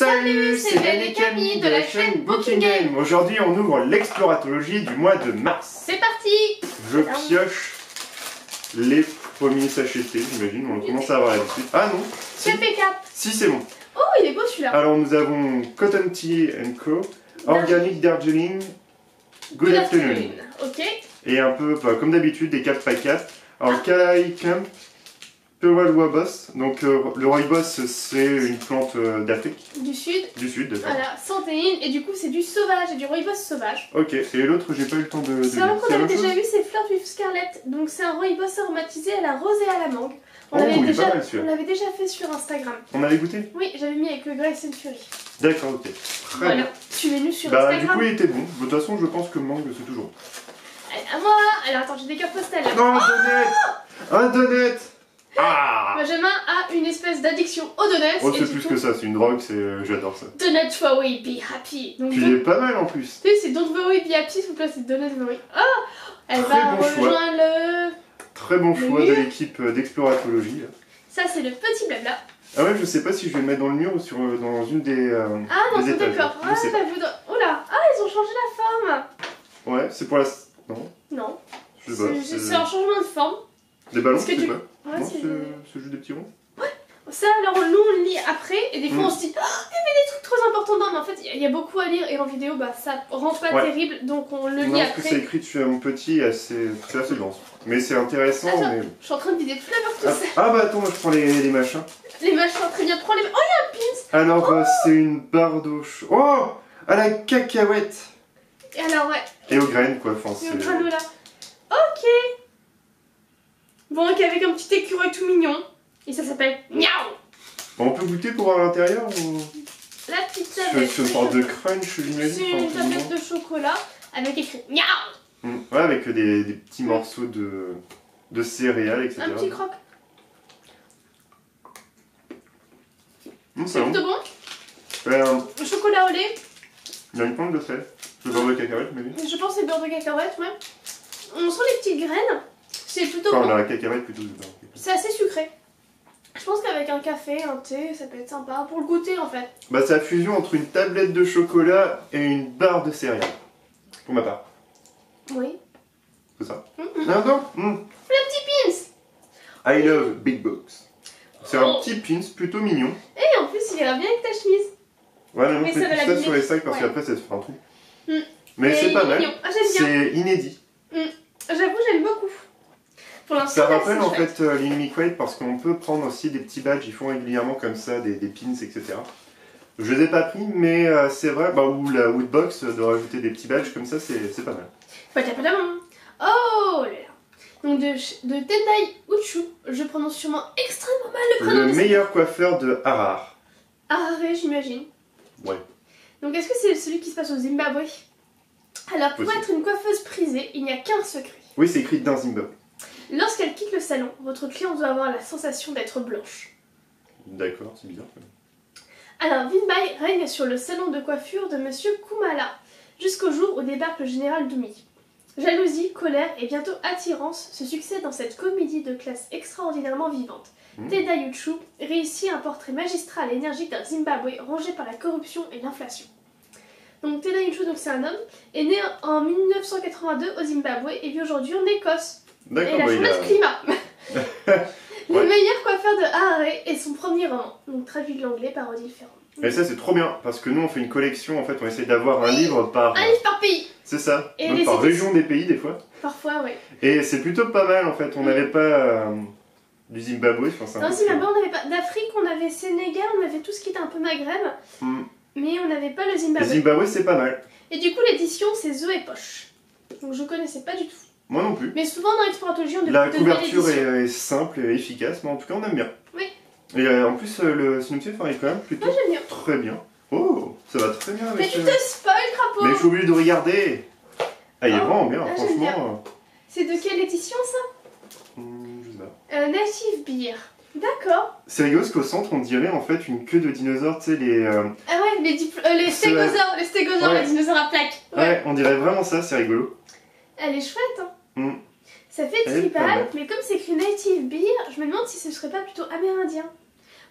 Salut, c'est Ben et Camille de la chaîne Booking Game. Aujourd'hui, on ouvre l'exploratologie du mois de mars. C'est parti. Je pioche les premiers sachets, j'imagine. On commence à avoir l'habitude. Ah non. Café Cap. Si, c'est bon. Oh, il est beau celui-là. Alors, nous avons Cotton Tea Co, Organic Darjeeling, Good Afternoon. Ok. Et un peu, comme d'habitude, des cap by cap. Alors, Kalai Camp, Pearl Rooibos. Donc, le rooibos, c'est une plante d'Afrique. Du sud. Du sud, d'accord. Voilà, santéine. Et du coup, c'est du sauvage et du rooibos sauvage. Ok, et l'autre, j'ai pas eu le temps de C'est un qu'on avait déjà vu, c'est Fleur du Scarlett. Donc, c'est un rooibos aromatisé à la rose et à la mangue. On l'avait déjà fait sur Instagram. On avait goûté? Oui, j'avais mis avec le Grace and Fury. D'accord, ok. Très Voilà, bien. tu l'as lu sur Instagram. Du coup, il était bon. De toute façon, je pense que mangue, c'est toujours. Allez, à moi. Alors, attends, j'ai des cartes postales. Non, un donut. Ah! Benjamin a une espèce d'addiction aux donuts. Oh, c'est plus que ça, c'est une drogue, j'adore ça. Donut for we be happy. Donc, puis il est pas mal en plus. Tu sais, c'est Don't worry be happy, s'il vous plaît, c'est Donut for we. Ah! Elle Très va bon rejoindre le. Très bon choix de l'équipe d'exploratologie. Ça, c'est le petit blabla. Ah ouais, je sais pas si je vais le mettre dans le mur ou dans une des. Ah, dans des son étages. décor. Ah, bah, oh là! Ah, ils ont changé la forme. Ouais, c'est pour la. Non. Non. Je sais pas. C'est un changement de forme. Des ballons, que c'est pas. Ouais, Non, c'est juste des petits ronds. Ça, alors nous on le lit après, et des fois on se dit, oh, il y avait des trucs trop importants. Non, mais en fait, il y a beaucoup à lire, et en vidéo, bah ça rend pas terrible, donc on le lit non, après. parce que c'est écrit dessus à mon petit, c'est assez dense. Mais c'est intéressant. Attends, mais... je suis en train de vider toute la barre tout ça. Ah bah attends, moi je prends les machins. Les machins, très bien, prends les. Oh, il y a un pins. Alors, c'est une barre d'eau chaude. Oh, à la cacahuète. Et alors, ouais. Et aux graines, quoi. Enfin, c'est le granola. Ok. Bon, ok, avec un petit écureuil tout mignon. Et ça s'appelle Miaou. On peut goûter pour voir à l'intérieur ou... La petite tablette. C'est une sorte de crunch, j'imagine. C'est une tablette de chocolat avec écrit Miaou. Ouais, avec des petits morceaux de céréales, etc. Un petit croque. C'est plutôt bon. Le chocolat au lait. Il y a une pointe de sel. Le beurre de cacahuète, mais oui. Je pense que c'est beurre de cacahuète, ouais. On sent les petites graines. C'est plutôt bon. bon. La cacahuète plutôt. C'est assez sucré. Je pense qu'avec un café, un thé, ça peut être sympa pour le goûter en fait. Bah c'est la fusion entre une tablette de chocolat et une barre de céréales. Pour ma part. Oui. C'est ça. D'accord. Le petit pins. I love big box. C'est un petit pins plutôt mignon. Et en plus il ira bien avec ta chemise. Ouais, mais Mais on fait ça tout ça sur les sacs parce qu'après ça te fait un trou. Mais c'est pas mal. Ah, j'aime bien. C'est inédit. J'avoue, j'aime beaucoup. Pour l'instant, ça rappelle en fait l'Inimic Weight parce qu'on peut prendre aussi des petits badges, ils font régulièrement comme ça, des pins, etc. Je les ai pas pris, mais c'est vrai, ou la Woodbox de rajouter des petits badges comme ça, c'est pas mal. Oh là là. Donc de Tendai Uchu, je prononce sûrement extrêmement mal le prénom. Le meilleur coiffeur de Harar. Harare, j'imagine. Ouais. Donc est-ce que c'est celui qui se passe au Zimbabwe? Alors pour être une coiffeuse prisée, il n'y a qu'un secret. Oui, c'est écrit dans Zimbabwe. Lorsqu'elle quitte le salon, votre client doit avoir la sensation d'être blanche. D'accord, c'est bizarre. Alors Vinbai règne sur le salon de coiffure de Monsieur Kumala, jusqu'au jour où débarque le général Doumi. Jalousie, colère et bientôt attirance se succèdent dans cette comédie de classe extraordinairement vivante. Tendai Uchu réussit un portrait magistral et énergique d'un Zimbabwe rongé par la corruption et l'inflation. Donc Tendai Uchu, c'est un homme, est né en 1982 au Zimbabwe et vit aujourd'hui en Écosse. Et il a changé de climat. Le meilleur coiffeur de Harare est son premier roman, donc traduit de l'anglais par Odile Ferrand. Et ça c'est trop bien, parce que nous on fait une collection, en fait on essaie d'avoir un livre par... Un livre par pays. C'est ça, et donc par région des pays des fois. Parfois, oui. Et c'est plutôt pas mal en fait, on n'avait pas du Zimbabwe, je pense. Non, Zimbabwe on n'avait pas. D'Afrique on avait Sénégal, on avait tout ce qui était un peu Maghreb, mais on n'avait pas le Zimbabwe. Le Zimbabwe c'est pas mal. Et du coup l'édition c'est The et Poche. Donc je connaissais pas du tout. Moi non plus. Mais souvent dans l'exploratologie on la couverture est simple et efficace, mais en tout cas on aime bien. Oui. Et en plus le synopsis est quand même plutôt très bien. Oh, ça va très bien avec... Mais tu te spoil, crapaud. Mais j'ai oublié de regarder. Ah, il est vraiment bien, franchement. C'est de quelle édition ça? Je sais pas. Native Beer. D'accord. C'est rigolo parce qu'au centre on dirait en fait une queue de dinosaure, tu sais les... Ah ouais, les stégosaures, les dinosaures à plaques. Ouais, on dirait vraiment ça, c'est rigolo. Elle est chouette, hein. Ça fait tribal, mais comme c'est écrit Native Beer, je me demande si ce serait pas plutôt amérindien.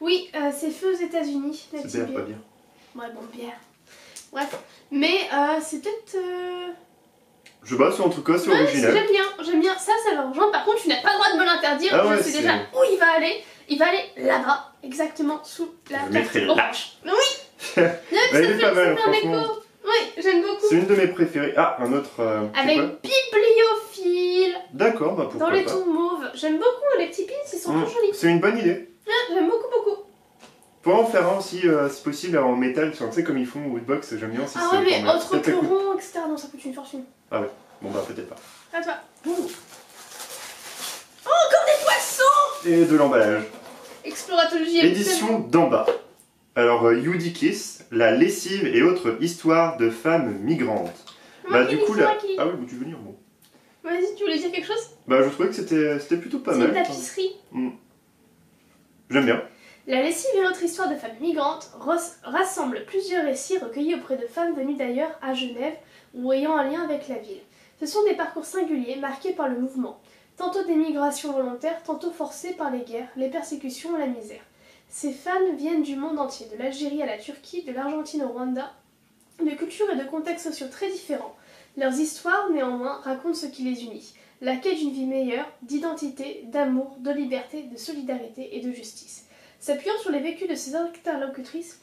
Oui, c'est fait aux États-Unis, Native Beer. Pas bien. Ouais, bon, bière. Bref. Mais c'est peut-être... Je sais pas, en tout cas, c'est ouais, original. J'aime bien. Ça me rejoint. Par contre, tu n'as pas le droit de me l'interdire. Ah ouais, je sais déjà où il va aller. Il va aller là-bas, exactement sous la Je mettrai carte. là. Oui. Elle est pas mal, ça fait un franchement. écho. Oui, j'aime beaucoup. C'est une de mes préférées. Ah, un autre. c'est Avec quoi bibliophile. D'accord, bah pourquoi Dans les pas. tons mauves. J'aime beaucoup les petits pins, ils sont trop jolis. C'est une bonne idée. J'aime beaucoup. Faut en faire un aussi, si possible, en métal. Tu sais, comme ils font au Woodbox, j'aime bien aussi. Ah ouais, mais autre que rond, etc. Non, ça coûte une fortune. Ah ouais, bon bah peut-être pas. À toi. Oh, encore des poissons. Et de l'emballage. Exploratologie. Édition d'en bas. Alors, Yudikis, la lessive et autres histoires de femmes migrantes. Bah du coup là... Ah oui, tu veux venir, bon. Vas-y, tu voulais dire quelque chose? Bah je trouvais que c'était plutôt pas mal. C'est une tapisserie. J'aime bien. La lessive et autres histoires de femmes migrantes rassemble plusieurs récits recueillis auprès de femmes venues d'ailleurs à Genève ou ayant un lien avec la ville. Ce sont des parcours singuliers marqués par le mouvement, tantôt des migrations volontaires, tantôt forcées par les guerres, les persécutions et la misère. Ces femmes viennent du monde entier, de l'Algérie à la Turquie, de l'Argentine au Rwanda, de cultures et de contextes sociaux très différents. Leurs histoires, néanmoins, racontent ce qui les unit, la quête d'une vie meilleure, d'identité, d'amour, de liberté, de solidarité et de justice. S'appuyant sur les vécus de ses interlocutrices,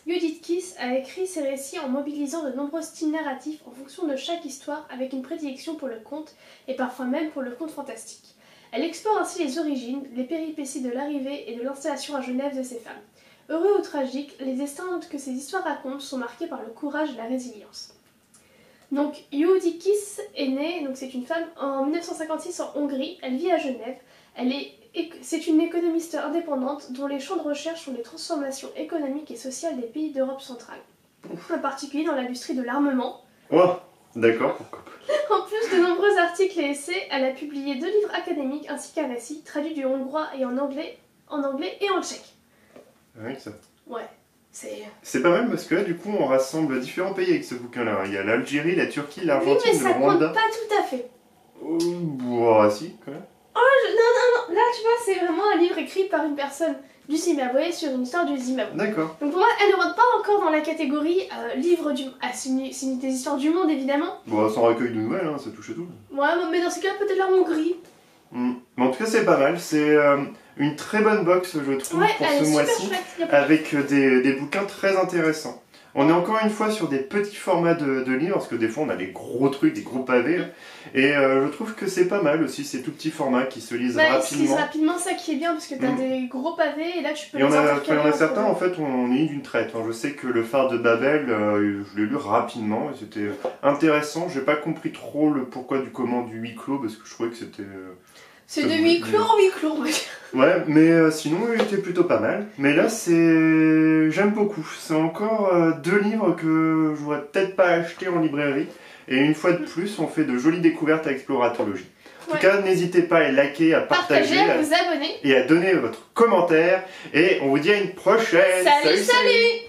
Judith Kiss a écrit ses récits en mobilisant de nombreux styles narratifs en fonction de chaque histoire avec une prédilection pour le conte et parfois même pour le conte fantastique. Elle explore ainsi les origines, les péripéties de l'arrivée et de l'installation à Genève de ces femmes. Heureux ou tragiques, les destins que ces histoires racontent sont marqués par le courage et la résilience. Donc Judith Kiss est née, donc c'est une femme, en 1956 en Hongrie, elle vit à Genève, c'est une économiste indépendante dont les champs de recherche sont les transformations économiques et sociales des pays d'Europe centrale, en particulier dans l'industrie de l'armement. Oh, d'accord, pourquoi pas. En plus de nombreux articles et essais, elle a publié 2 livres académiques ainsi qu'un récit traduit du hongrois et en anglais et en tchèque. Avec ça. Ouais, c'est pas mal parce que là, du coup, on rassemble différents pays avec ce bouquin-là. Il y a l'Algérie, la Turquie, l'Argentine, oui, mais ça le Rwanda. compte pas tout à fait. Oh, si, quand même. Non, là tu vois, c'est vraiment un livre écrit par une personne du Zimbabwe sur une histoire du Zimbabwe. D'accord. Donc pour moi, elle ne rentre pas encore dans la catégorie livre du... Ah, c'est une des histoires du monde, évidemment. Bon, sans recueil de nouvelles, hein, ça touche à tout. Ouais, mais dans ce cas, peut-être la Hongrie. Mais en tout cas, c'est pas mal. C'est une très bonne box, je trouve, ouais, pour ce mois-ci, avec des bouquins très intéressants. On est encore une fois sur des petits formats de livres, parce que des fois on a des gros trucs, des gros pavés, et je trouve que c'est pas mal aussi, ces tout petits formats qui se lisent rapidement. Ils se lisent rapidement, ça qui est bien, parce que t'as des gros pavés, et là tu peux les intercaler. Il y en a entre certains, eux. en fait, on est d'une traite. Je sais que le phare de Babel, je l'ai lu rapidement, et c'était intéressant. J'ai pas compris trop le pourquoi du comment du huis clos, parce que je trouvais que c'était... C'est de huis clos en huis clos. Ouais, mais sinon il était plutôt pas mal. Mais là, j'aime beaucoup. C'est encore 2 livres que je n'aurais peut-être pas acheté en librairie. Et une fois de plus, on fait de jolies découvertes à Exploratologie. En tout cas, n'hésitez pas à liker, à partager, à vous abonner et à donner votre commentaire. Et on vous dit à une prochaine. Salut